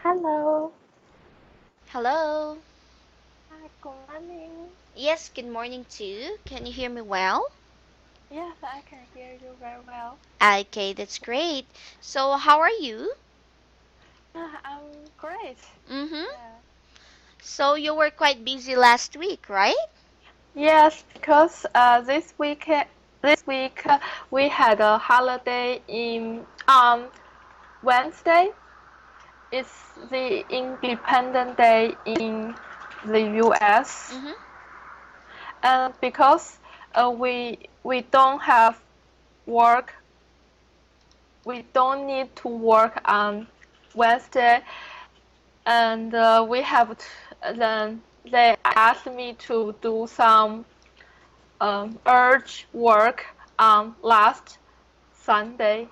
Hello. Hello. Hi, good morning. Yes, good morning too. Can you hear me well? Yes, I can hear you very well. Okay, that's great. So, how are you? I'm great. Mm-hmm. Yeah. So, you were quite busy last week, right? Yes, because this week we had a holiday in Wednesday. It's the Independent Day in the U.S. Mm-hmm. and because we don't have work, we don't need to work on Wednesday, and then they asked me to do some urge work on last Sunday.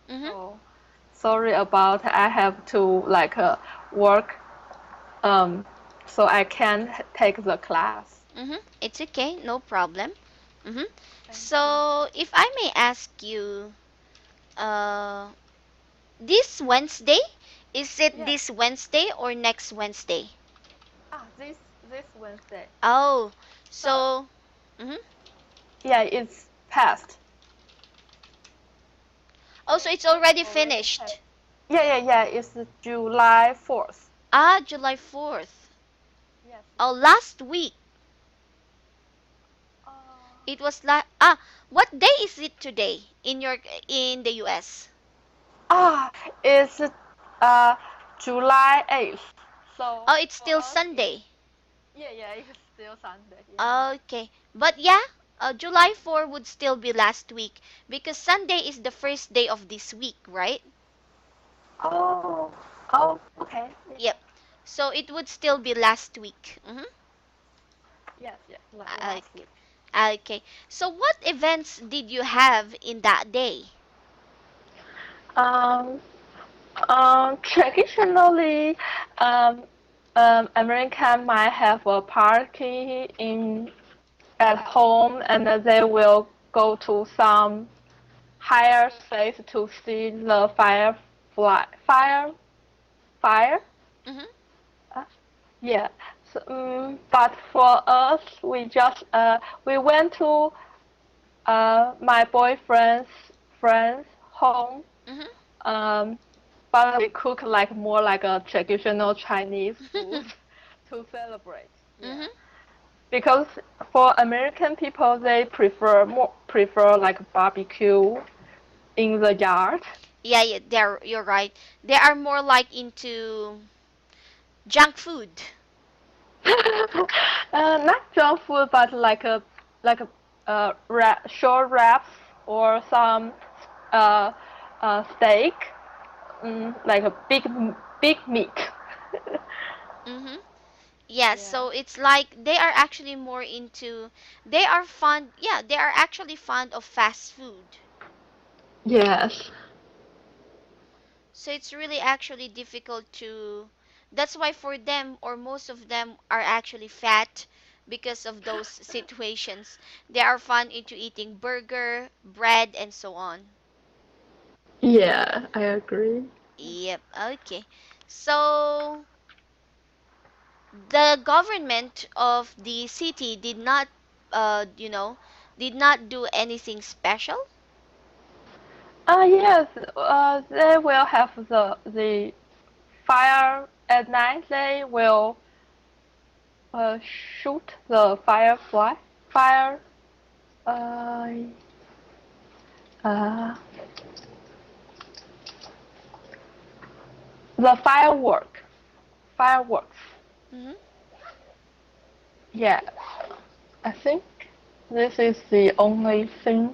Mm-hmm. So sorry about I have to work um so I can take the class. Mm-hmm. It's okay, no problem. Mm-hmm. Thank you. So, if I may ask you, uh, this Wednesday, is it Yes. this Wednesday or next Wednesday? This Wednesday. Oh, So so, mm-hmm. yeah, it's past. Oh, so It's it's already already finished. past. Yeah. It's July 4th. Ah, July 4th. Yes. Oh, last week. Uh, It was what day is it today in the US? Ah, it's July 8th. So Oh, it's for still us, Sunday. yeah, it's still Sunday. Yeah, yeah. Okay. But yeah, July 4 would still be last week because Sunday is the first day of this week, right? Oh, oh, okay. Yeah. Yep. So it would still be last week. Yes, Uh, last week. okay. So what events did you have in that day? Um, Traditionally, um, American might have a party in at home, and they will go to some higher space to see the fire. Mhm. Uh, yeah. So, but for us, we went to my boyfriend's friend's home. Mhm. Um, but we cook like more like a traditional Chinese food to celebrate. Yeah. Mhm. Because for American people, they prefer like barbecue in the yard. Yeah, yeah, you're right. They are more like into junk food. Not junk food, but short wraps or some uh, steak, like a big meat. Mhm. Yeah, Yeah. so it's like they are actually more into they are fond yeah, they are actually fond of fast food. Yes. So it's really actually difficult to that's why for them or most of them are actually fat because of those situations. They are fond into eating burger, bread and so on. Yeah, I agree. Yep, okay. So the government of the city did not you know did not do anything special. Yes, they will have the fire at night. They will shoot the fire, uh, uh, the fireworks. Hmm. Yeah, I think this is the only thing.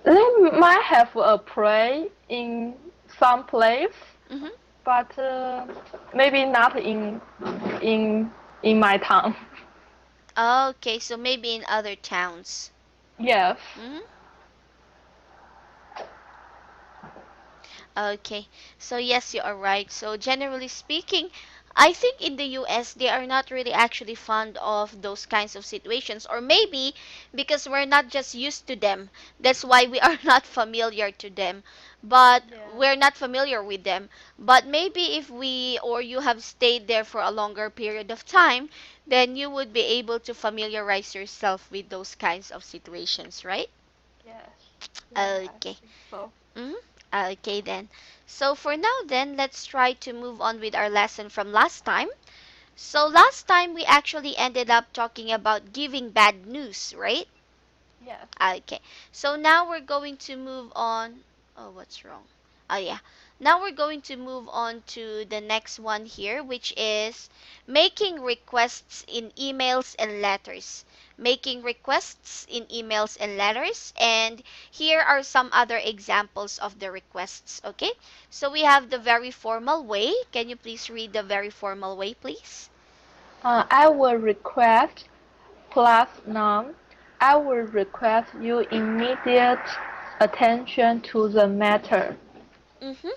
They might have a play in some place, Hmm. but maybe not in in my town. Okay, so maybe in other towns. Yes. Hmm. Okay, so yes, you are right. So generally speaking, I think in the US they are not really actually fond of those kinds of situations, or maybe because we're not just used to them. That's why we are not familiar to them. But Yes. we're not familiar with them. But maybe if we or you have stayed there for a longer period of time, then you would be able to familiarize yourself with those kinds of situations, right? Yes. Yeah, I Okay. think so. Mhm. Okay then. So for now then, let's try to move on with our lesson from last time. So last time we actually ended up talking about giving bad news, right? Yes. Okay. So now we're going to move on. Oh, what's wrong? Oh, yeah. Now we're going to move on to the next one here, which is making requests in emails and letters. Making requests in emails and letters. And here are some other examples of the requests, okay? So we have the very formal way. Can you please read the very formal way, please? I will request plus noun. I will request you immediate attention to the matter. Mm-hmm.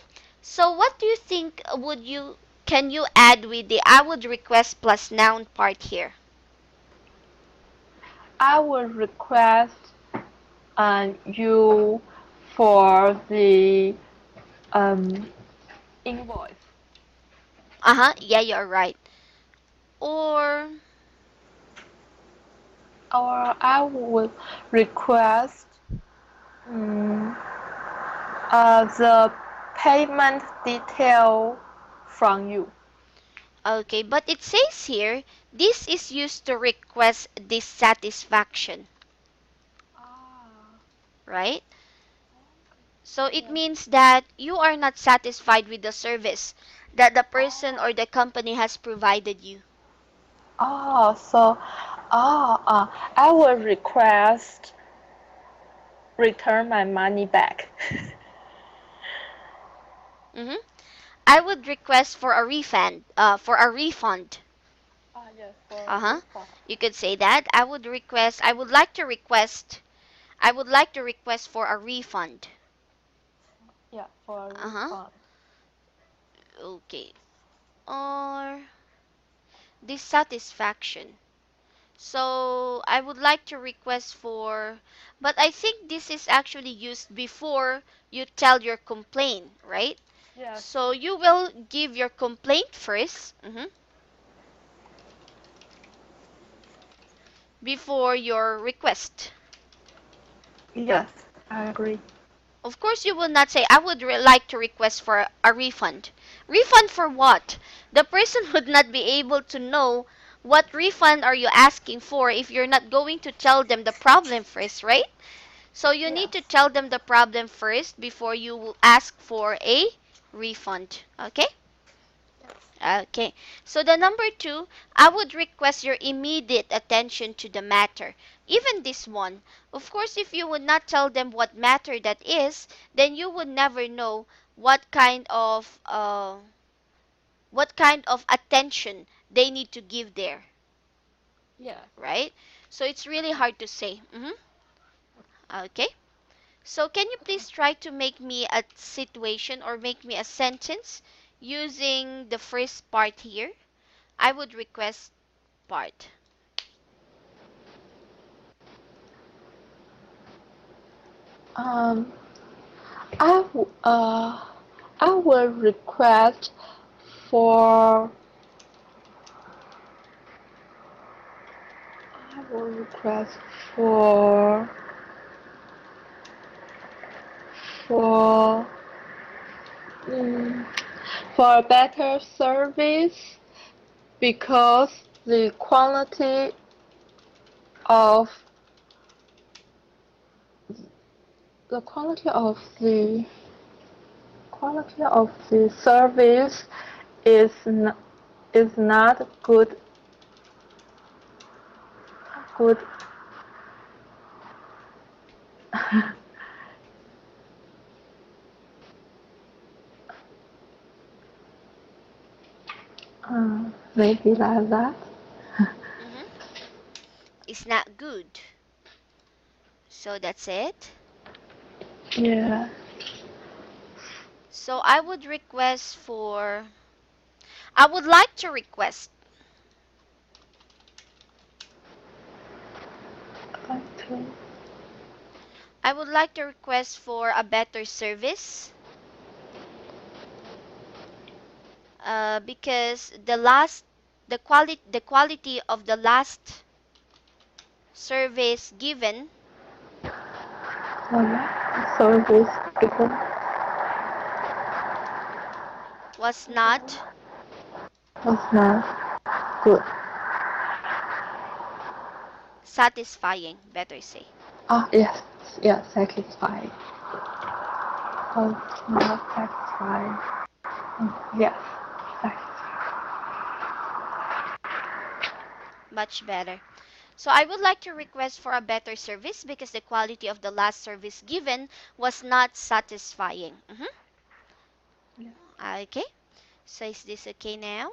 So what do you think would you can you add with the I would request plus noun part here? I will request you for the um, invoice. Uh-huh. Yeah, you're right. Or Or I will request um, the payment detail from you. okay, but it says here this is used to request dissatisfaction, Ah, right? So it yes. means that you are not satisfied with the service that the person Oh, or the company has provided you. oh, so, I will request return my money back. Mm-hmm. I would request for a refund. For a refund. Yes, for Uh-huh. refund. You could say that. I would like to request I would like to request for a refund. Yeah, for Uh-huh. refund. Okay. Or dissatisfaction. So I would like to request for, but I think this is actually used before you tell your complaint, right? Yes, So you will give your complaint first, before your request. yes, I agree. Of course, you will not say, I would like to request for a refund. Refund for what? The person would not be able to know what refund are you asking for if you're not going to tell them the problem first, right? So you need Yes. to tell them the problem first before you will ask for a refund. Okay? Okay. So the number two, I would request your immediate attention to the matter. Even this one, of course, if you would not tell them what matter that is, then you would never know what kind of attention they need to give there, Yes. right? So it's really hard to say. Okay. So can you Okay. please try to make me a situation or make me a sentence using the first part here? I would request part. Um, I w- I will request for I will request for for mm, for better service because the of the quality of the service is n- is not good. Maybe like that. hmm It's not good. So that's it. Yeah. So I would request for I would like to request. Like to. I would like to request for a better service. Because the quality of the last service given Oh yeah. Service given was not was not good. satisfying, better say. Ah yes. Yeah. Satisfied. Was not satisfied. Yes. Satisfied. Much better. So I would like to request for a better service because the quality of the last service given was not satisfying. Yes. Okay. So is this okay now?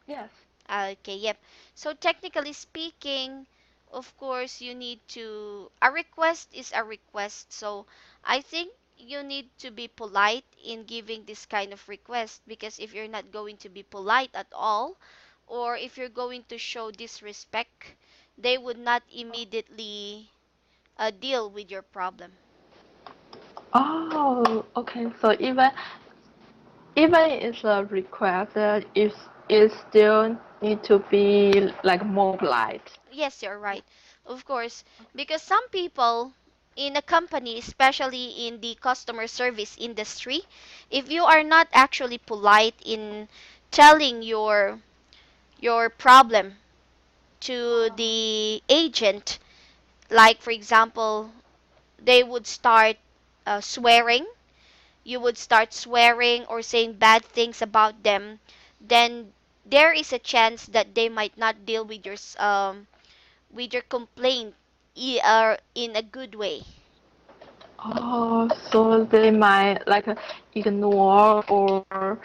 Yes. Okay, yep. So technically speaking, of course, you need to, a request is a request. So I think you need to be polite in giving this kind of request because if you're not going to be polite at all, or if you're going to show disrespect, they would not immediately deal with your problem. Oh, okay. So even it's a request, it still need to be like more polite. Yes, you're right. Of course, because some people in a company, especially in the customer service industry, if you are not actually polite in telling your problem to the agent, like for example, they would start swearing, you would start swearing or saying bad things about them, then there is a chance that they might not deal with your complaint in a good way. Oh, so they might like ignore or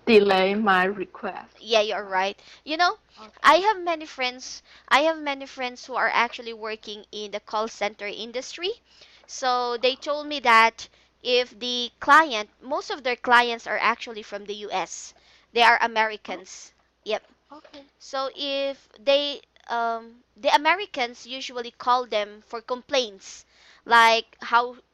delay my request. Yeah, you're right. I Okay. have many friends. I have many friends who are actually working in the call center industry. So they told me that if the client, most of their clients are actually from the US. They are Oh, Americans. Yep. okay. So if the Americans usually call them for complaints, like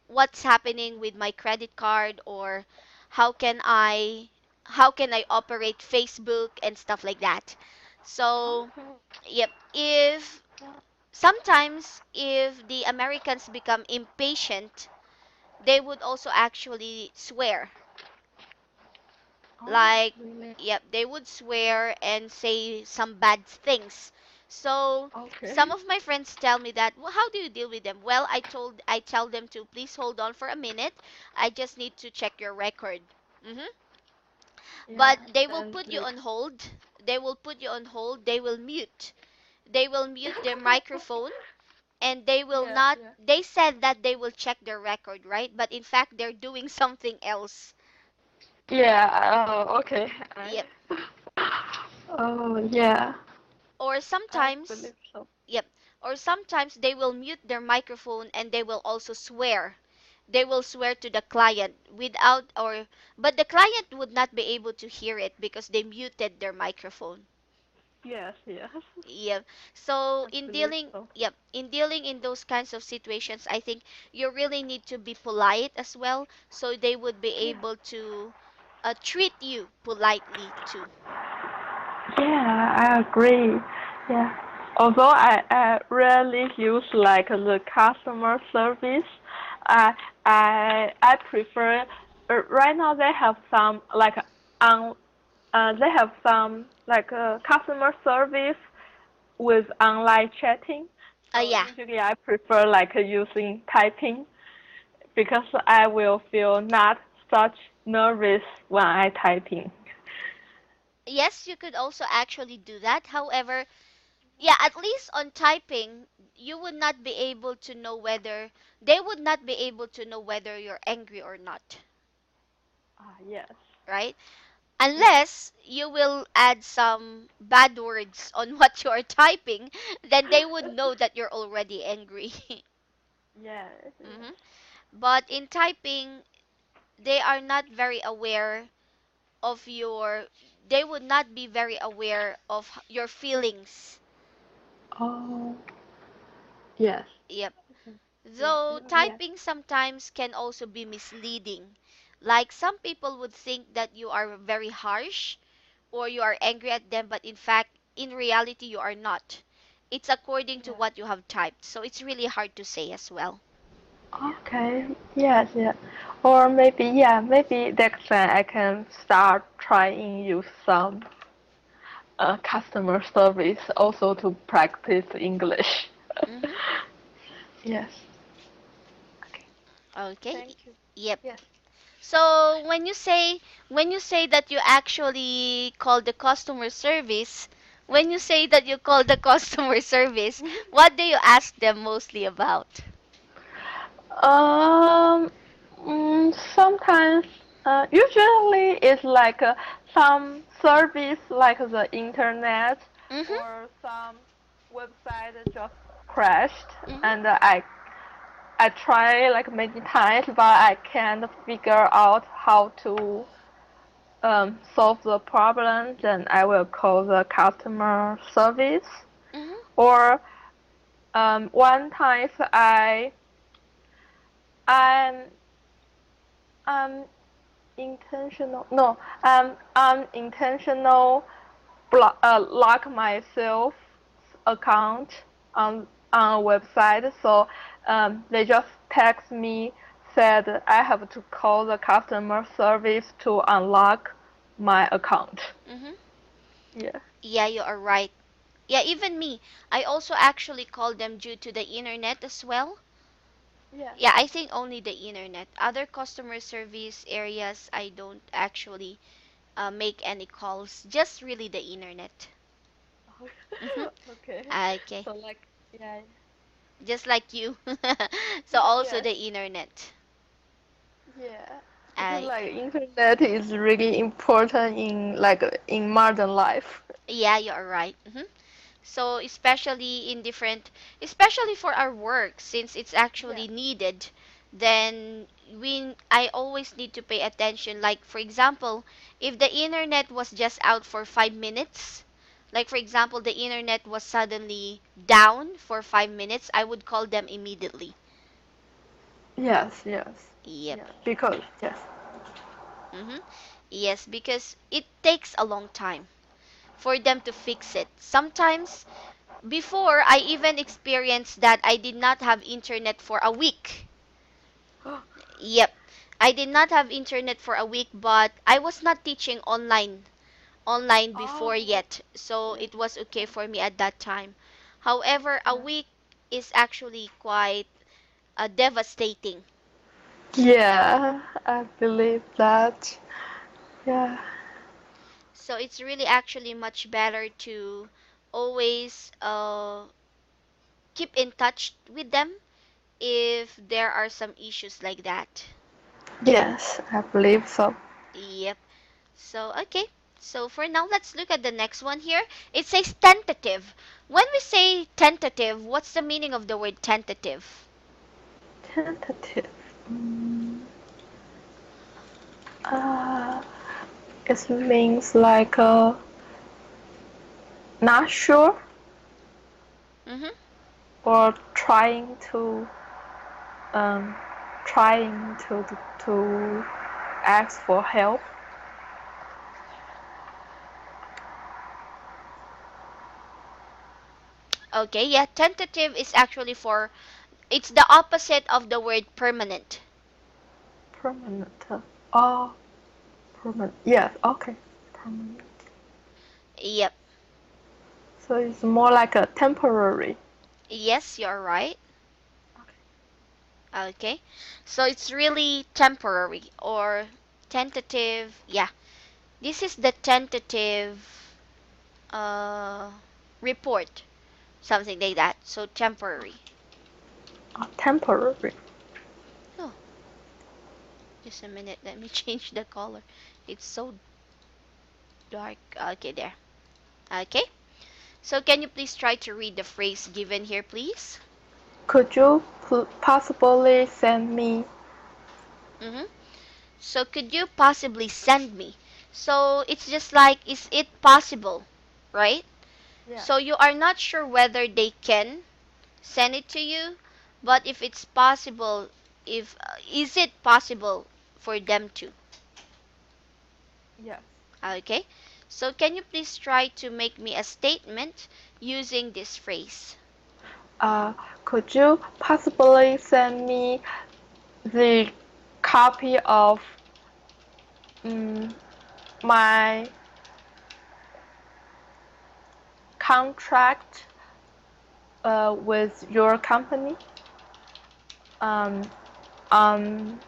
what's happening with my credit card, or how can I how can I operate Facebook and stuff like that. So, Okay. yep, if sometimes if the Americans become impatient, they would also actually swear, Oh, like, really? yep, they would swear and say some bad things. So some Okay. of my friends tell me that, well, how do you deal with them? Well, I tell them to please hold on for a minute, I just need to check your record. hmm Yeah, but they will that's put you it. on hold, they will mute their microphone, and they will Yeah, not, yeah. they said that they will check their record, right? But in fact they're doing something else. Yeah, okay. Yep. Oh, yeah. Or I sometimes, believe so. yep, or sometimes they will mute their microphone and they will also swear. They will swear to the client without, or but the client would not be able to hear it because they muted their microphone. Yes, yes. Yep. So I believe so. in dealing in those kinds of situations, I think you really need to be polite as well, so they would be Yeah. able to treat you politely too. Yeah, I agree. Yeah. Although I rarely use like the customer service, I I prefer right now they have some like on they have some like customer service with online chatting. So Yeah. usually I prefer like using typing because I will feel not such nervous when I typing. Yes, you could also actually do that. However, yeah, at least on typing, you would not be able to know whether they would not be able to know whether you're angry or not, Ah, yes. right? Yes. Unless you will add some bad words on what you are typing, then they would know that you're already angry. Yes, hmm But in typing, they are not very aware of your, they would not be very aware of your feelings. Oh, yes. Yep. Yeah, Though yes. typing sometimes can also be misleading. Like some people would think that you are very harsh or you are angry at them, but in fact, in reality, you are not. It's according to Yeah. what you have typed, so it's really hard to say as well. Okay. Yes, yeah. Or maybe, yeah, maybe next time I can start trying use some customer service also to practice English. Mm-hmm. Yes. Okay. Okay. Thank you. Yep. Yes. So when you say that you actually call the customer service, when you say that you call the customer service, what do you ask them mostly about? Um, Sometimes, usually it's like some service like the internet Mm-hmm. or some website just crashed, Mm-hmm. and I try like many times, but I can't figure out how to solve the problem. Then I will call the customer service. Mm-hmm. Or one time I'm um intentional no unintentional lock myself account on a website, so they just text me said I have to call the customer service to unlock my account. Mm-hmm. Yeah. Yeah, you are right. Yeah, even me. I also actually call them due to the internet as well. Yes. Yeah, I think only the internet. Other customer service areas, I don't actually make any calls. Just really the internet. Mm-hmm. Okay. Okay. So like, yeah. Just like you. So also Yes. the internet. Yeah. Because like Okay. internet is really important in modern life. Yeah, you are right. So especially in different, especially for our work, since it's actually Yes. needed, then I always need to pay attention. Like for example, if the internet was just out for 5 minutes, like for example, the internet was suddenly down for 5 minutes, I would call them immediately. Yes, yes. Yep. Yes. Because yes. Mm-hmm. Yes, because it takes a long time for them to fix it. Sometimes before, I even experienced that I did not have internet for a week. Yep. I did not have internet for a week, but I was not teaching online before Oh, yet. So yes. it was okay for me at that time. However, a Yes. week is actually quite devastating. Yeah, I believe that. Yeah. So it's really actually much better to always keep in touch with them if there are some issues like that. Yes, I believe so. Yep. So, okay. So, for now, let's look at the next one here. It says tentative. When we say tentative, what's the meaning of the word tentative? Tentative. Mm, uh, it means like not sure Mm-hmm. or um trying to ask for help. Okay, yeah, tentative is actually it's the opposite of the word permanent. Permanent. Oh, permanent. Yes. Okay. Permanent. Yep. So it's more like a temporary. Yes, you're right. Okay. Okay. So, it's really temporary or tentative. Yeah. This is the tentative uh, report, something like that. So, temporary. Temporary. Oh, just a minute. Let me change the color. It's so dark. Okay, there. Okay. So can you please try to read the phrase given here, please? Could you possibly send me? Mm-hmm. So could you possibly send me? So it's just like, is it possible, right? Yeah. So you are not sure whether they can send it to you, but if it's possible, if is it possible for them to? Yes. Okay. So can you please try to make me a statement using this phrase? Uh, could you possibly send me the copy of my contract with your company um, um,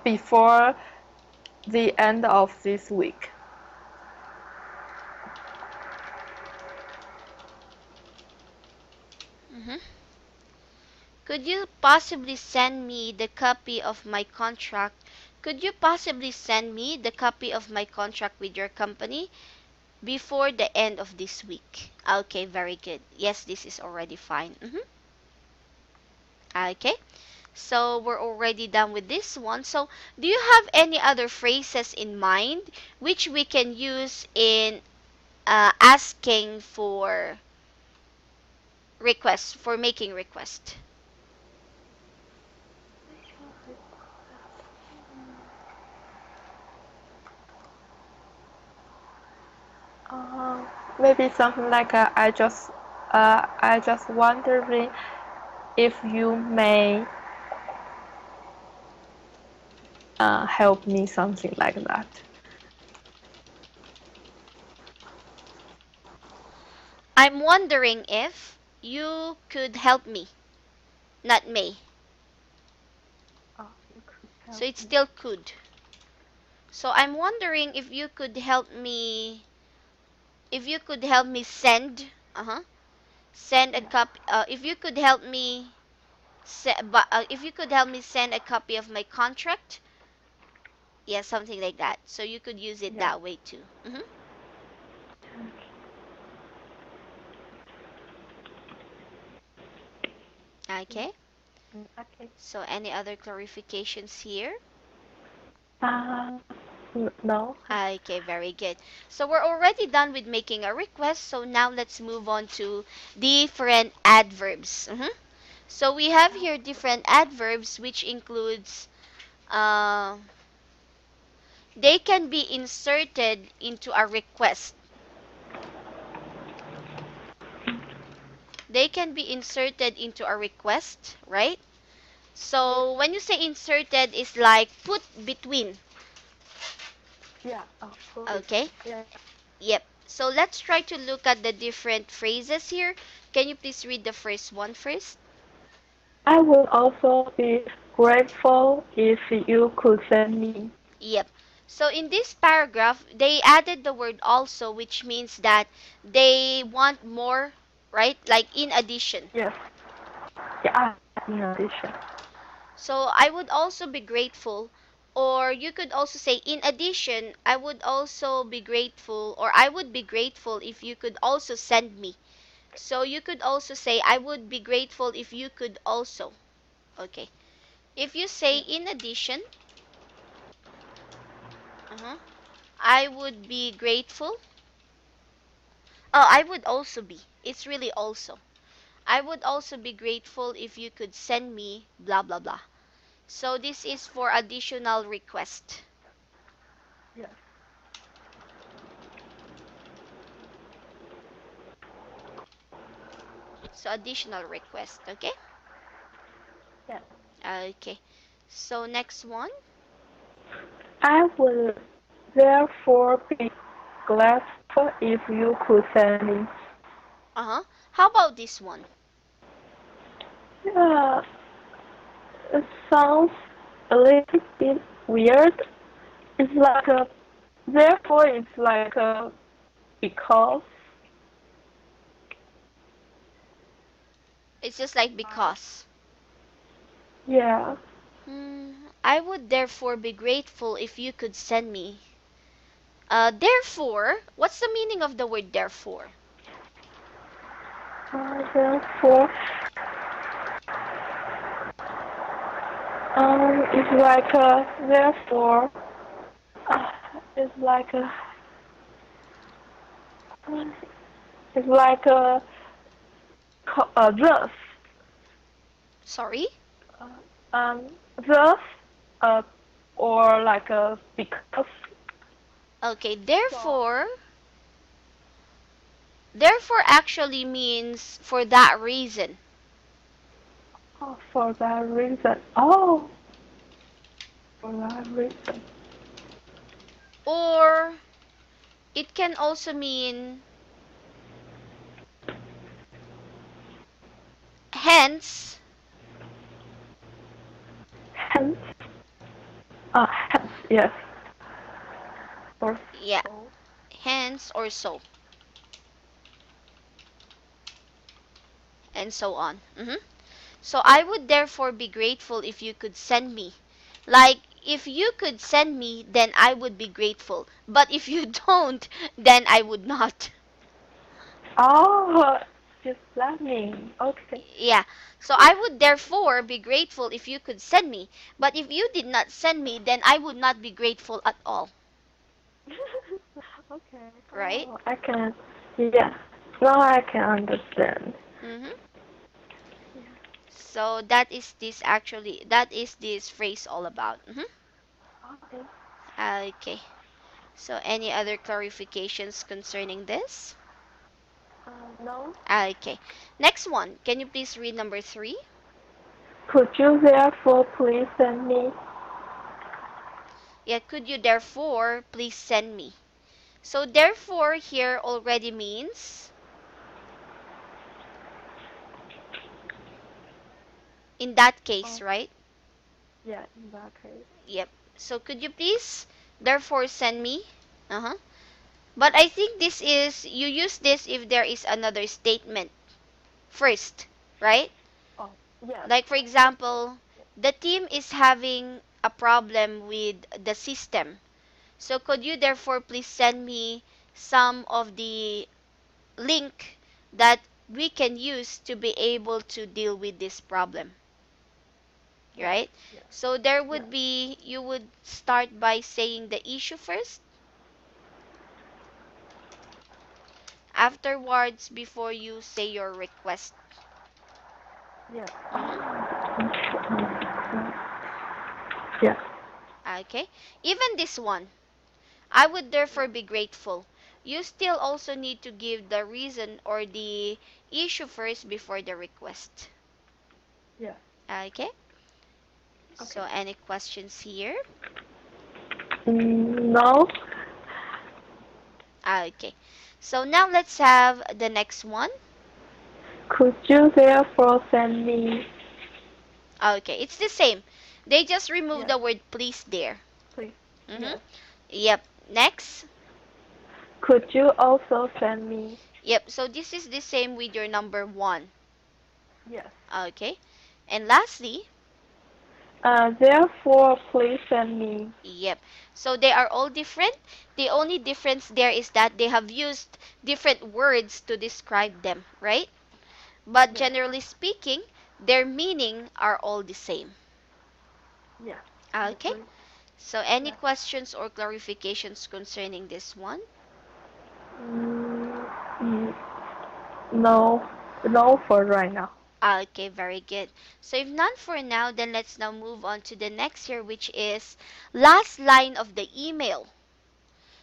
before the end of this week? Mhm. Could you possibly send me the copy of my contract? Could you possibly send me the copy of my contract with your company before the end of this week? Okay, very good. Yes, this is already fine. Okay, so we're already done with this one. So, do you have any other phrases in mind which we can use in asking for requests, for making request? Uh, Maybe something like I just wondering if you may help me, something like that. I'm wondering if you could help me, not may. Oh, you could So help it me. still could. So I'm wondering if you could help me, send, send a Yeah, copy, if you could help me if you could help me send a copy of my contract. Yeah, something like that. So you could use it yeah. that way too. Okay. Okay. So any other clarifications here? Uh, no. Okay, very good. So we're already done with making a request. So now let's move on to different adverbs. So we have here different adverbs, which includes uh, they can be inserted into a request. They can be inserted into a request, right? Yeah, So when you say inserted, is like put between. yeah. Oh, good. Okay? Yeah. Yep. So let's try to look at the different phrases here. Can you please read the first one first? I would also be grateful if you could send me. Yep. So in this paragraph, they added the word also, which means that they want more, right? Like in addition. Yes. Yeah. In addition. So I would also be grateful, or you could also say, in addition, I would also be grateful, or I would be grateful if you could also send me. So you could also say, I would be grateful if you could also. Okay. If you say, Yeah. in addition, I would be grateful. Oh, I would also be. It's really also. I would also be grateful if you could send me blah blah blah. So this is for additional request. Yes. So additional request, okay? Yes. Okay. So next one. I would therefore be grateful if you could send me. How about this one? Yeah. It sounds a little bit weird. It's like a, therefore it's like a, because. It's just like because. Yeah. I would therefore be grateful if you could send me. Therefore, what's the meaning of the word therefore? Therefore, it's like a, therefore. It's like a. It's like a thus. Sorry? Thus, uh, or like a because. Okay, So, therefore actually means for that reason. oh, for that reason. Oh, for that reason. Or it can also mean hence. Hence, hence, yes. Or Yeah, so. hence or so, and so on. So I would therefore be grateful if you could send me. Like, if you could send me, then I would be grateful. But if you don't, then I would not. Oh, just let me. Okay. Yeah. So I would therefore be grateful if you could send me. But if you did not send me, then I would not be grateful at all. Okay. Right? Oh, I can. Yeah. Now I can understand. Mm-hmm. So that is this phrase all about. Okay. Okay. So any other clarifications concerning this? No. Okay. Next one. Can you please read number 3? Could you therefore please send me? Yeah, could you therefore please send me? So therefore here already means in that case, Oh, right? yeah. In that case. Yep. So could you please therefore send me? Uh-huh. But I think this is you use this if there is another statement first, right? Oh, yes. Like for example, the team is having a problem with the system. So could you therefore please send me some of the link that we can use to be able to deal with this problem, Yes. right? Yes. So there Yes. would be, you would start by saying the issue first, afterwards before you say your request. Yes. Mm-hmm. Yes. Okay. Even this one, I would therefore be grateful. You still also need to give the reason or the issue first before the request. Yes. Okay. Okay. So any questions here? No. Okay. So now let's have the next one. Could you therefore send me? Okay, it's the same. They just remove Yes. the word please there. Please. Mm-hmm. Yes. Yep. Next. Could you also send me? Yep. So this is the same with your number 1. Yes. Okay. And lastly, Therefore, please send me. yep. So they are all different. The only difference there is that they have used different words to describe them, right? But Yes. generally speaking, their meaning are all the same. Yes. I Okay. agree. So any Yes. questions or clarifications concerning this one? Mm, mm, no. No for right now. Okay, very good. So if none for now, then let's now move on to the next here, which is last line of the email.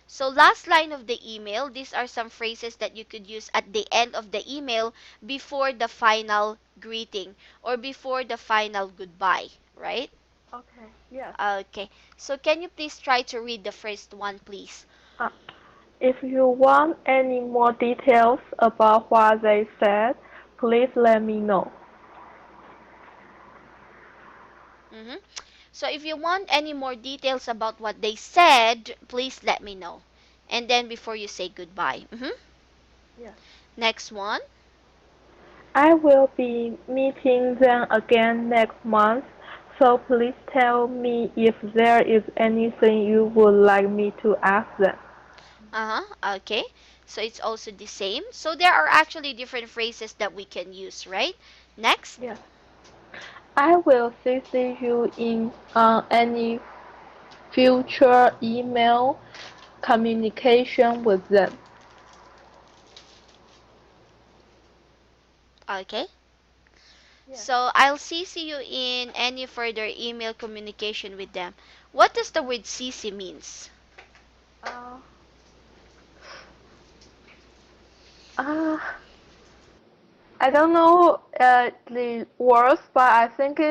So last line of the email, these are some phrases that you could use at the end of the email before the final greeting or before the final goodbye, right? Okay. Yes. Okay. So can you please try to read the first one, please? Uh, if you want any more details about what they said, please let me know. Mm-hmm. So if you want any more details about what they said, please let me know. And then before you say goodbye. Yes. Next one. I will be meeting them again next month, so please tell me if there is anything you would like me to ask them. Okay. So it's also the same. So there are actually different phrases that we can use, right? Next. Yes. I will CC you in any future email. communication with them. Okay. Yeah. So I'll CC you in any further email communication with them. What does the word CC means? Uh, uh, I don't know the words, but I think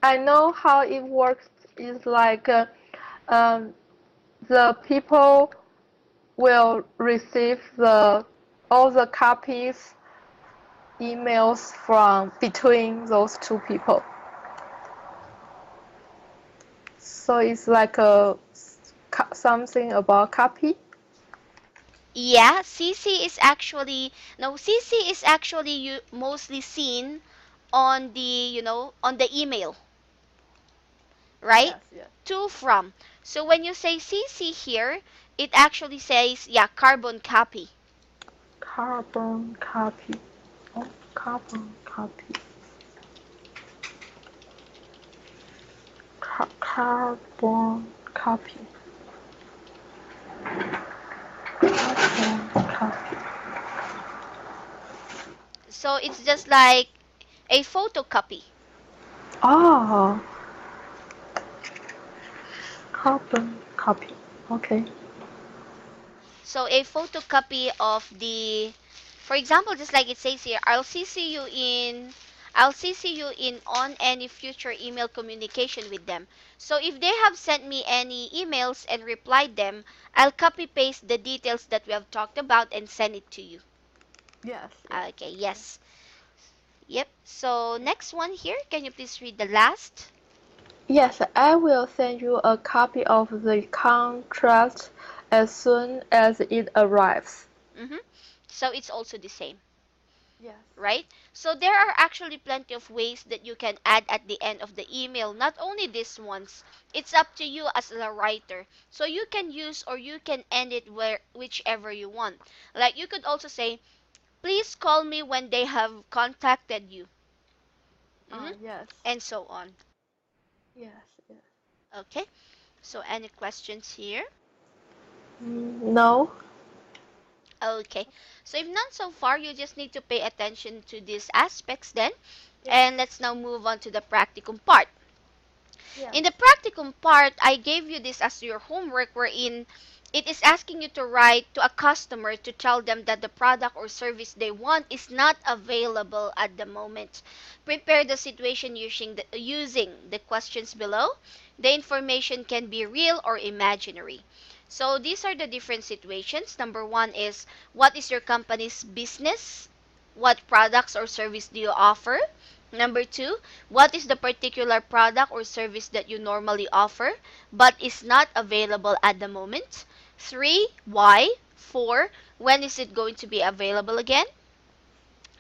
I know how it works. Is like um, the people will receive all the copies emails from between those two people. So it's like something about copy. Yeah, CC is actually no CC is actually you mostly seen on the on the email, right? Yes, yes. To from. So when you say CC here, it actually says yeah, carbon copy. Carbon copy. Oh, carbon copy. Carbon copy. Carbon copy. So it's just like a photocopy. Oh, carbon copy. Okay. So a photocopy of the, for example, just like it says here, I'll CC you in on any future email communication with them. So if they have sent me any emails and replied them, I'll copy paste the details that we have talked about and send it to you. Yes, yes. Okay, yes. Yep. So next one here, can you please read the last? Yes, I will send you a copy of the contract as soon as it arrives. Mm-hmm. So it's also the same. Yes. Right? So there are actually plenty of ways that you can add at the end of the email. Not only these ones, it's up to you as a writer. So you can use or you can end it whichever you want. Like you could also say, please call me when they have contacted you. Yes. And so on. Yes, yes. Okay? So any questions here? No? Okay. So if none so far, you just need to pay attention to these aspects then. Yes. And let's now move on to the practicum part. Yes. In the practicum part, I gave you this as your homework wherein it is asking you to write to a customer to tell them that the product or service they want is not available at the moment. Prepare the situation using the questions below. The information can be real or imaginary. So these are the different situations. Number one is, what is your company's business? What products or service do you offer? Number two, what is the particular product or service that you normally offer but is not available at the moment? Three, why? Four, when is it going to be available again?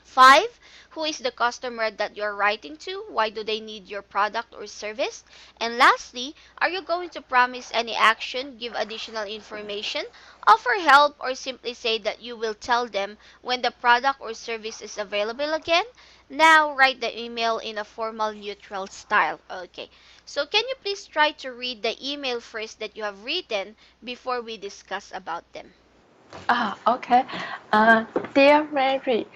Five, who is the customer that you're writing to? Why do they need your product or service? And lastly, are you going to promise any action, give additional information, offer help, or simply say that you will tell them when the product or service is available again? Now write the email in a formal neutral style. Okay. So can you please try to read the email first that you have written before we discuss about them? Okay. Dear Mary,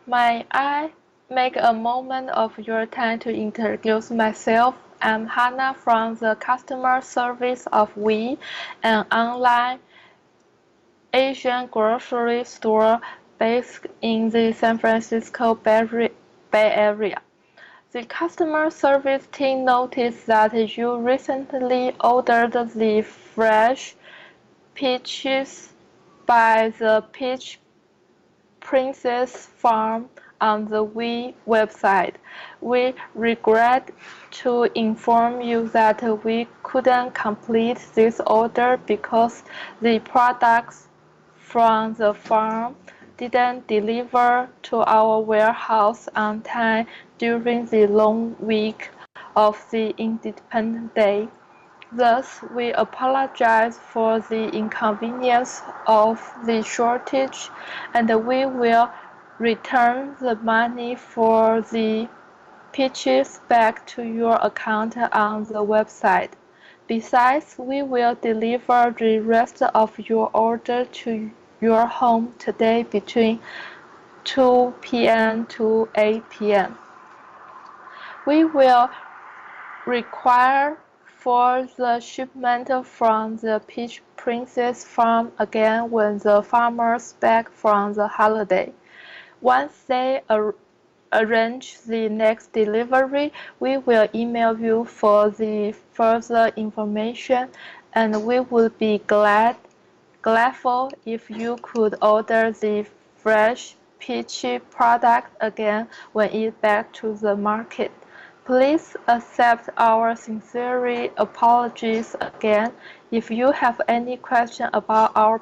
may I make a moment of your time to introduce myself? I'm Hannah from the customer service of We, an online Asian grocery store based in the San Francisco Bay Area. The customer service team noticed that you recently ordered the fresh peaches by the Peach Princess Farm on the We website. We regret to inform you that we couldn't complete this order because the products from the farm didn't deliver to our warehouse on time during the long week of the Independence Day. Thus, we apologize for the inconvenience of the shortage, and we will return the money for the peaches back to your account on the website. Besides, we will deliver the rest of your order to your home today between 2 p.m. to 8 p.m. We will require for the shipment from the Peach Princess farm again when the farmers back from the holiday. Once they arrange the next delivery, we will email you for the further information, and we would be gladful if you could order the fresh peachy product again when it back to the market. Please accept our sincere apologies again. If you have any question about our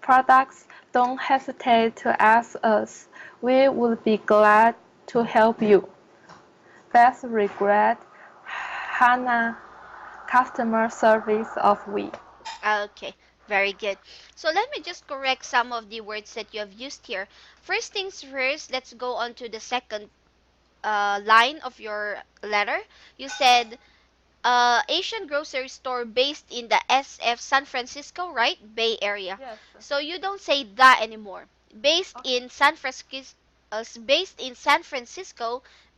products, don't hesitate to ask us. We would be glad to help you. Best regret, Hannah, customer service of We. Okay, very good. So let me just correct some of the words that you have used here. First things first, let's go on to the second line of your letter. You said Asian grocery store based in the SF San Francisco, right? Bay Area. Yes. So you don't say the anymore. Based in San Francisco,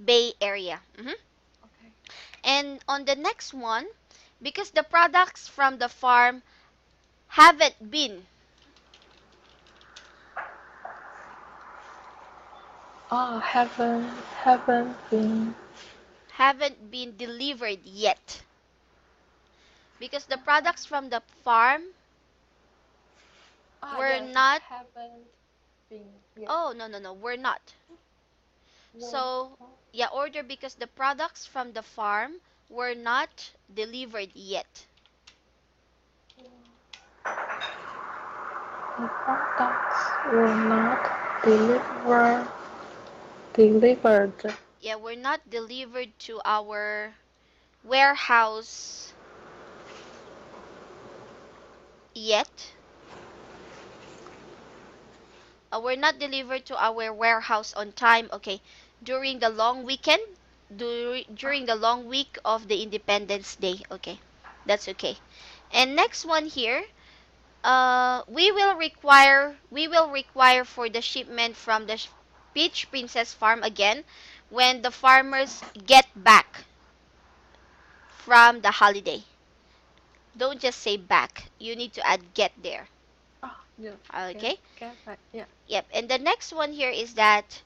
Bay Area. Okay. And on the next one, because the products from the farm haven't been. Haven't been delivered yet. Because the products from the farm were not. Haven't been yet. Oh, no, we're not. So, yeah, order because the products from the farm were not delivered yet. The products were not delivered. Yeah, were not delivered to our warehouse yet. Were not delivered to our warehouse on time. Okay, during the long weekend, during the long week of the Independence Day. Okay, that's okay. And next one here, we will require for the shipment from the Peach Princess farm again when the farmers get back from the holiday. Don't just say back. You need to add get there. Yeah. Okay? Yeah. Yep. And the next one here is that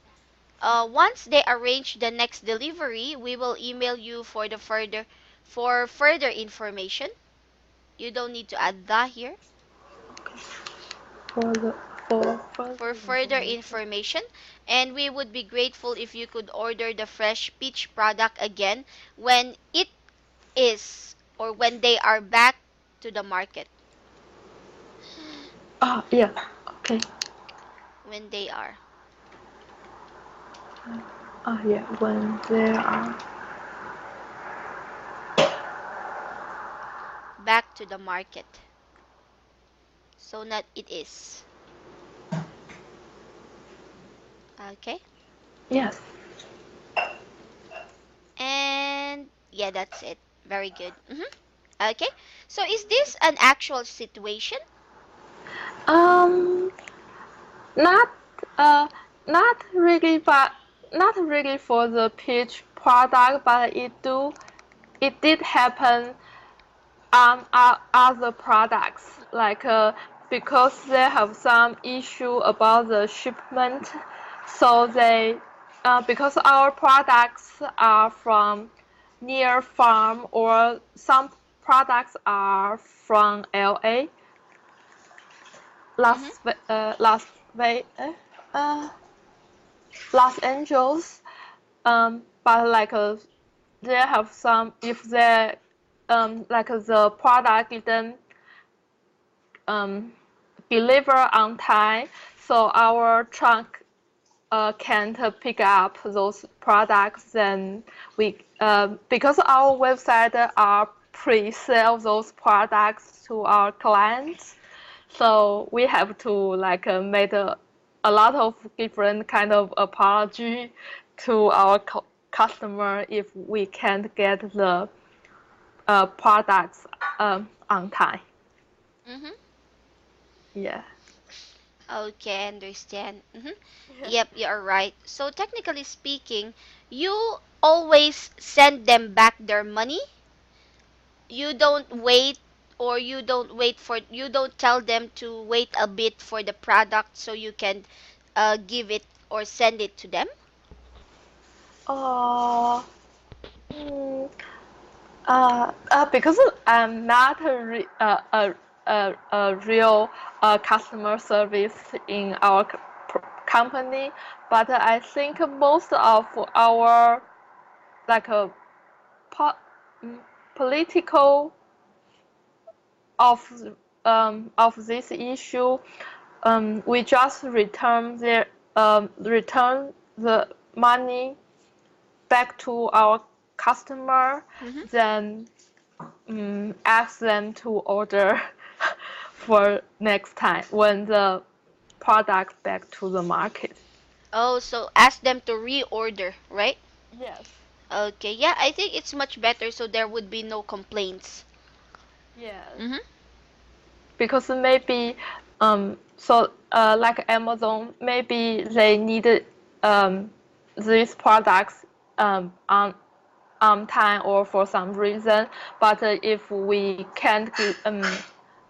once they arrange the next delivery, we will email you for further information. You don't need to add the here. For further information, and we would be grateful if you could order the fresh peach product again when it is or when they are back to the market. Yeah. Okay. When they are. Yeah. When they are Back to the market. So not it is. Okay? Yes. And yeah, that's it. Very good. Okay? So is this an actual situation? Um. Not. Not really, but not really for the peach product, but It did happen other products like because they have some issue about the shipment, so they because our products are from near farm or some products are from LA, Las Ve- Las Ve- Los Angeles, but like they have some if they like the product didn't deliver on time, so our trunk can't pick up those products. Then we because our website are pre-sell those products to our clients, so we have to like make a lot of different kind of apology to our customer if we can't get the products on time. Mm-hmm. Yeah. Okay, understand. Mm-hmm. Yeah. Yep, you're right. So technically speaking, you always send them back their money. You don't wait, or you don't tell them to wait a bit for the product so you can give it or send it to them. Uh, mm, because I'm not a real customer service in our company, but I think most of our like po mm, political of this issue, we just return the money back to our customer, Mm-hmm. then ask them to order for next time when the product back to the market. Oh, so ask them to reorder, right? Yes. Okay, yeah, I think it's much better so there would be no complaints. Yes. Mm-hmm. Because maybe like Amazon, maybe they needed these products on time or for some reason, but if we can't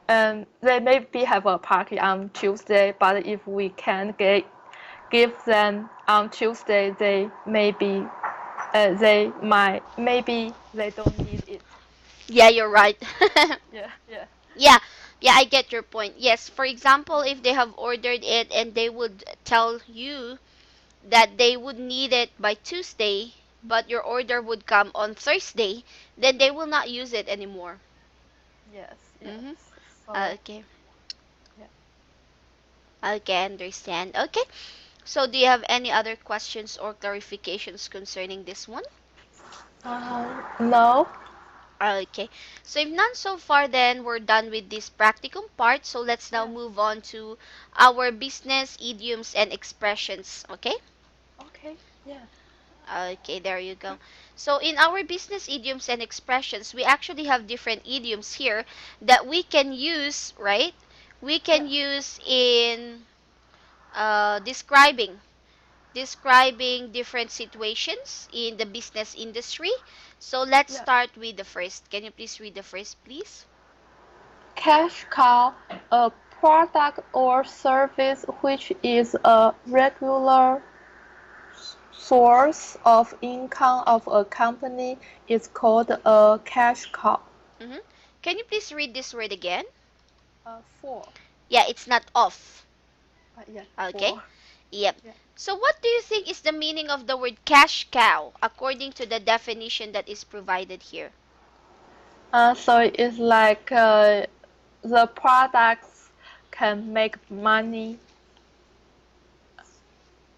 they maybe have a party on Tuesday, but if we can't give them on Tuesday, maybe they don't need it. Yeah, you're right. Yeah, yeah. Yeah, yeah, I get your point. Yes, for example, if they have ordered it and they would tell you that they would need it by Tuesday, but your order would come on Thursday, then they will not use it anymore. Yes, yes. Mm-hmm. So, Okay. yeah. Okay, understand. Okay. So do you have any other questions or clarifications concerning this one? No. Okay. So if none so far, then we're done with this practicum part. So let's now Yeah. move on to our business idioms and expressions. Okay? Okay. Yeah. Okay, there you go. So in our business idioms and expressions, we actually have different idioms here that we can use, right? We can Yeah. use in describing different situations in the business industry. So let's Yeah. start with the first. Can you please read the first, please? Cash cow, a product or service which is a regular source of income of a company, is called a cash cow. Mm-hmm. Can you please read this word again? Four. Yeah, it's not off. Yeah, Okay. four. Yep. Yeah. So what do you think is the meaning of the word cash cow according to the definition that is provided here? So it's like the products can make money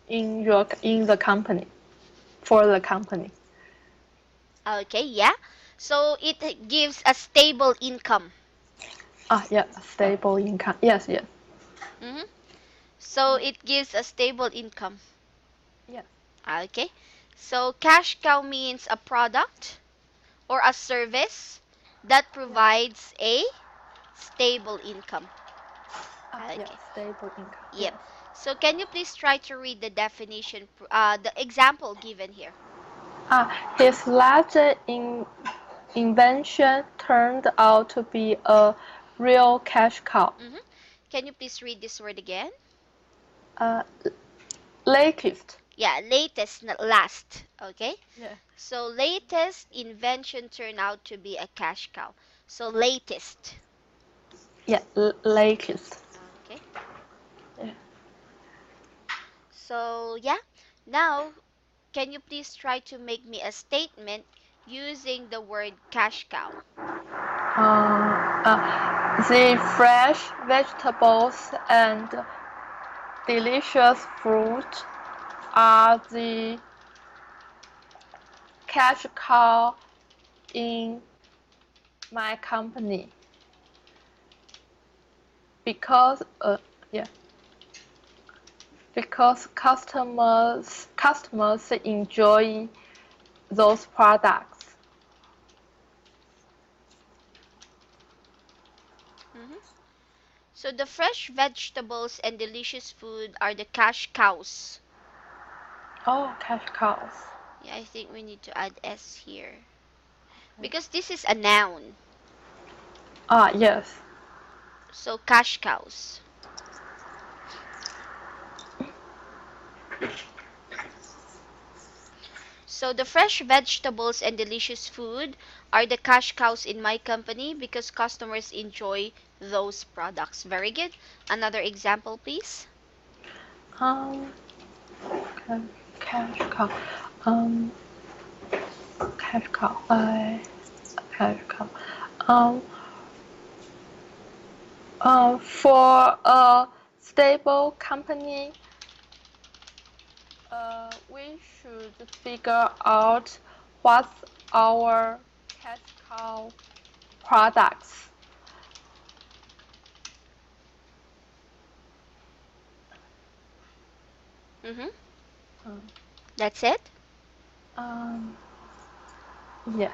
in the company for the company. Okay, yeah. So it gives a stable income. Yeah, stable income. Yes, yes, Mm-hmm. So it gives a stable income. yes, Okay. So cash cow means a product or a service that yes. provides a stable income. Yeah, Okay. stable income. Yep. Yes. So can you please try to read the definition, the example given here? His invention turned out to be a real cash cow. Mm-hmm. Can you please read this word again? Uh, latest. Yeah, latest, not last. Okay. Yeah, So latest invention turned out to be a cash cow. So latest. yeah, latest. Okay. Yeah. So yeah. Now, can you please try to make me a statement using the word cash cow? The fresh vegetables and delicious fruit are the cash cow in my company because yeah because customers enjoy those products. Mhm. So the fresh vegetables and delicious food are the cash cows. Oh, cash cows. Yeah, I think we need to add s here because this is a noun. Ah, yes. So cash cows. So the fresh vegetables and delicious food are the cash cows in my company because customers enjoy those products. Very good. Another example, please. Um, cash cow. Um, cash cow. Cash cow. Um, for a stable company, we should figure out what's our cash cow products. Mm-hmm. Um, That's it. um, yeah.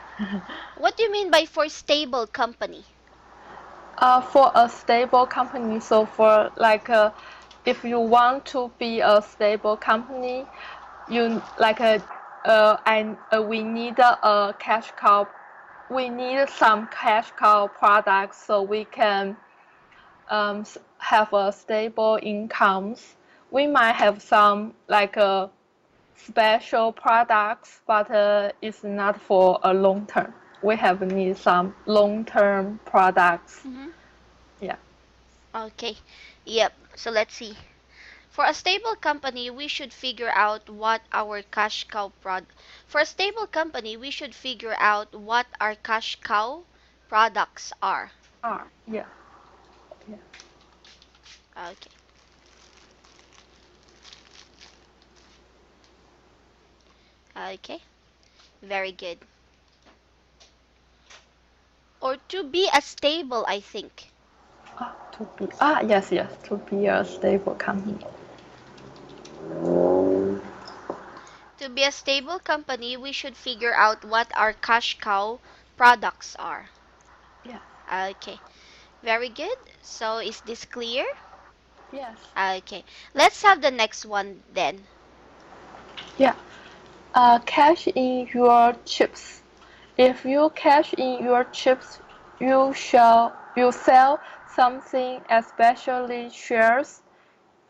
What do you mean by for stable company? For a stable company, so for like if you want to be a stable company, you like and we need a cash cow. We need some cash cow products so we can have a stable incomes. We might have some like special products, but it's not for a long term. We have need some long term products. Mm-hmm. Yeah. Okay. Yep. So let's see. For a stable company, we should figure out what our cash cow For a stable company, we should figure out what our cash cow products are. Ah, yeah. Yeah. Okay. Okay. Very good. Or to be a stable, I think. Yes, yes, to be a stable company. To be a stable company, we should figure out what our cash cow products are. Yeah. Okay. Very good. So is this clear? Yes. Okay. Let's have the next one then. Yeah. Cash in your chips. If you cash in your chips, you sell something, especially shares,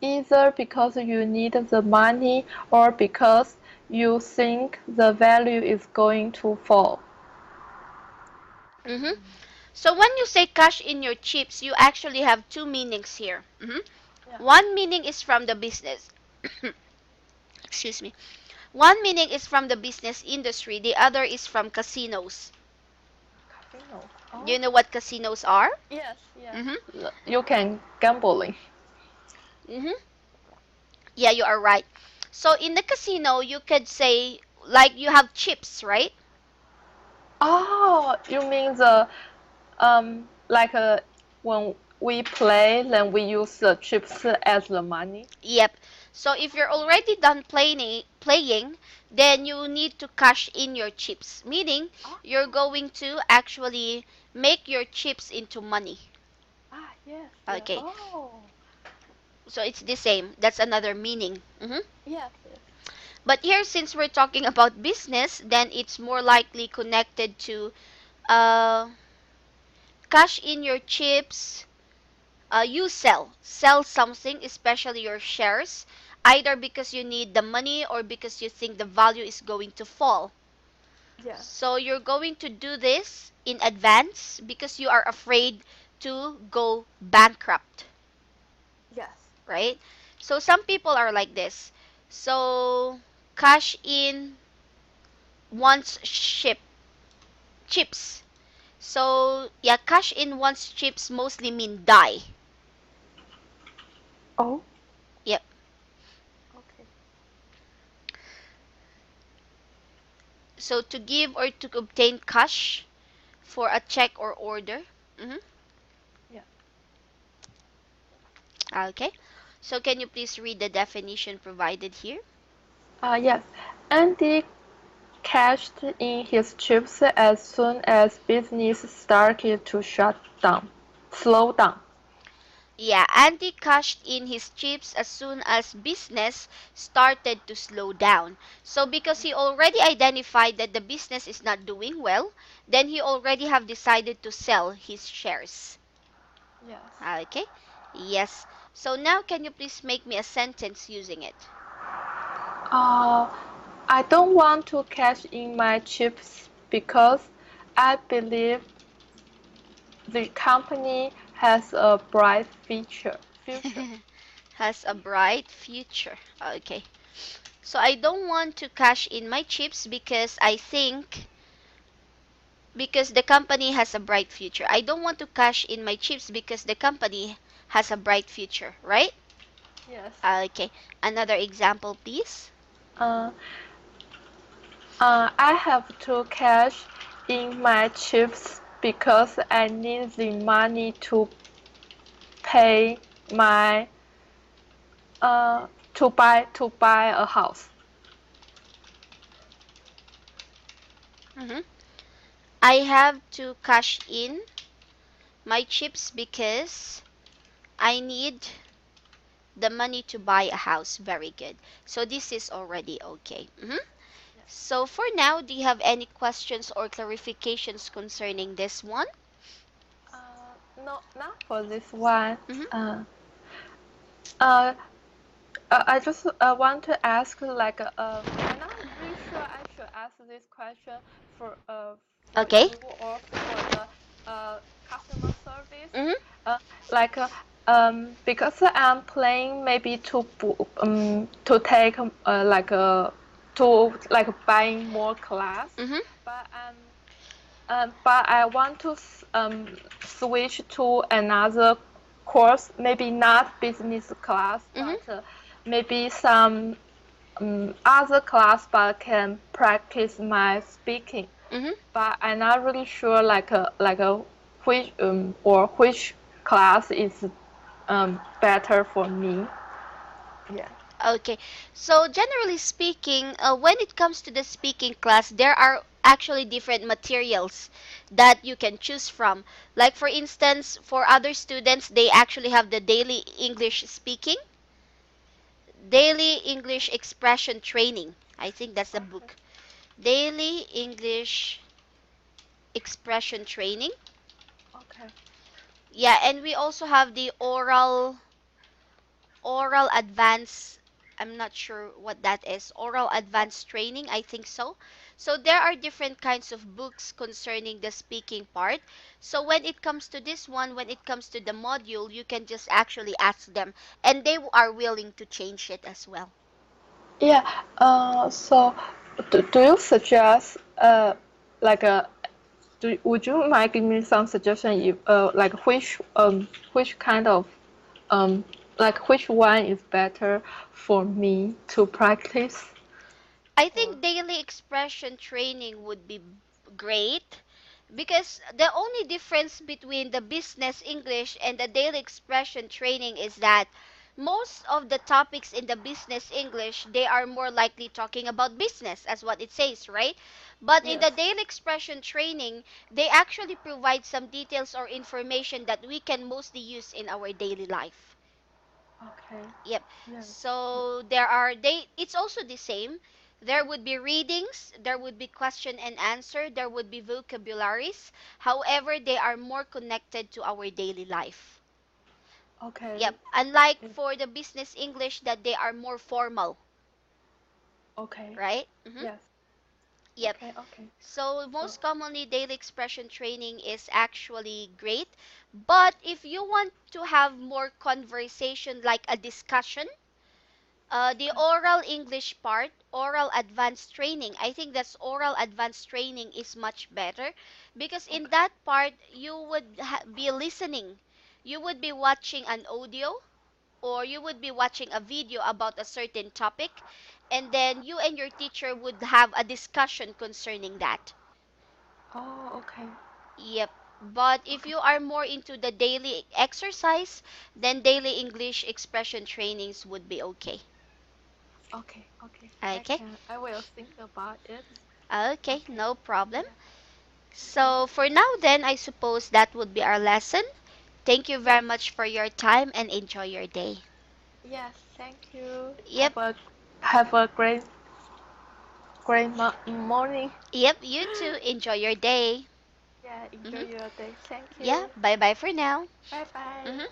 either because you need the money or because you think the value is going to fall. Mm-hmm. So when you say cash in your chips, you actually have two meanings here. Mm-hmm. Yeah. One meaning is from the business. Excuse me. One meaning is from the business industry. The other is from casinos. Casino. Do you Oh. know what casinos are? Yes, yes. Mm-hmm. You can gambling. Mm-hmm. Yeah, you are right. So in the casino, you could say like you have chips, right? Oh, you mean the like when we play, then we use the chips as the money. Yep. So if you're already done playing, then you need to cash in your chips, meaning Ah, you're going to actually make your chips into money. yes, yes. Okay. Oh, So it's the same. That's another meaning. yes, yes. But here, since we're talking about business, then it's more likely connected to uh, cash in your chips. You sell something, especially your shares, either because you need the money or because you think the value is going to fall. Yes, So you're going to do this in advance because you are afraid to go bankrupt, yes. right? So some people are like this. So cash in once ship chips. So yeah, cash in once chips mostly mean die. Oh, Yep. okay. So to give or to obtain cash for a check or order. hmm Yeah. Okay. So can you please read the definition provided here? Yes. Andy cashed in his chips as soon as business started to slow down. Yeah, Andy cashed in his chips as soon as business started to slow down. So because he already identified that the business is not doing well, then he already have decided to sell his shares. Yes. Okay? Yes. So now can you please make me a sentence using it? Uh, I don't want to cash in my chips because I believe the company has a bright future. Has a bright future. Okay. So I don't want to cash in my chips because I think because the company has a bright future. I don't want to cash in my chips because the company has a bright future, right? Yes. Okay. Another example, please. Uh, I have to cash in my chips because I need the money pay my to buy a house. Mm-hmm. I have to cash in my chips because I need the money to buy a house. Very good. So this is already okay. Mm-hmm. So for now, do you have any questions or clarifications concerning this one? No, not for this one. Mm-hmm. Uh, I just want to ask, like, I'm not really sure I should ask this question for Okay. you or for the customer service. Mm-hmm. Like, because I'm planning maybe to take like to buying more class, Mm-hmm. but but I want to switch to another course, maybe not business class, Mm-hmm. but maybe some other class, but can practice my speaking. Mm-hmm. But I'm not really sure like a which class is better for me. Yeah. Okay. So generally speaking, when it comes to the speaking class, there are actually different materials that you can choose from. Like for instance, for other students, they actually have the daily English speaking, daily English expression training. I think that's the Okay. book. Daily English expression training. Okay. Yeah, and we also have the oral advanced, I'm not sure what that is. Oral advanced training, I think so. So there are different kinds of books concerning the speaking part. So when it comes to this one, when it comes to the module, you can just actually ask them and they are willing to change it as well. Yeah. So, do you suggest like a would you mind giving me some suggestion if like which kind of um like which one is better for me to practice? I Or think daily expression training would be great because the only difference between the business English and the daily expression training is that most of the topics in the business English they are more likely talking about business as what it says, right? But in the yes. daily expression training, they actually provide some details or information that we can mostly use in our daily life. Okay. Yep. Yes. So there are they it's also the same. There would be readings, there would be question and answer, there would be vocabularies. However, they are more connected to our daily life. Okay. Yep. Unlike for the business English that they are more formal, Okay. right? Mm-hmm. Yes. Yep. Okay. Okay. So So most commonly daily expression training is actually great. But if you want to have more conversation like a discussion, the okay. oral English part, oral advanced training, I think that's oral advanced training is much better because in Okay. that part you would be listening. You would be watching an audio or you would be watching a video about a certain topic and then you and your teacher would have a discussion concerning that. Oh, okay. Yep. But if Okay. you are more into the daily exercise, then daily English expression trainings would be okay. Okay. Okay. Okay? I will think about it. Okay, no problem. So for now then, I suppose that would be our lesson. Thank you very Yes. much for your time and enjoy your day. Yes. Thank you. Yep, Have a great morning. yep, you too. Enjoy your day. Yeah. Enjoy Hmm. your day. Thank Yeah, you. bye bye for now. Bye bye. Hmm.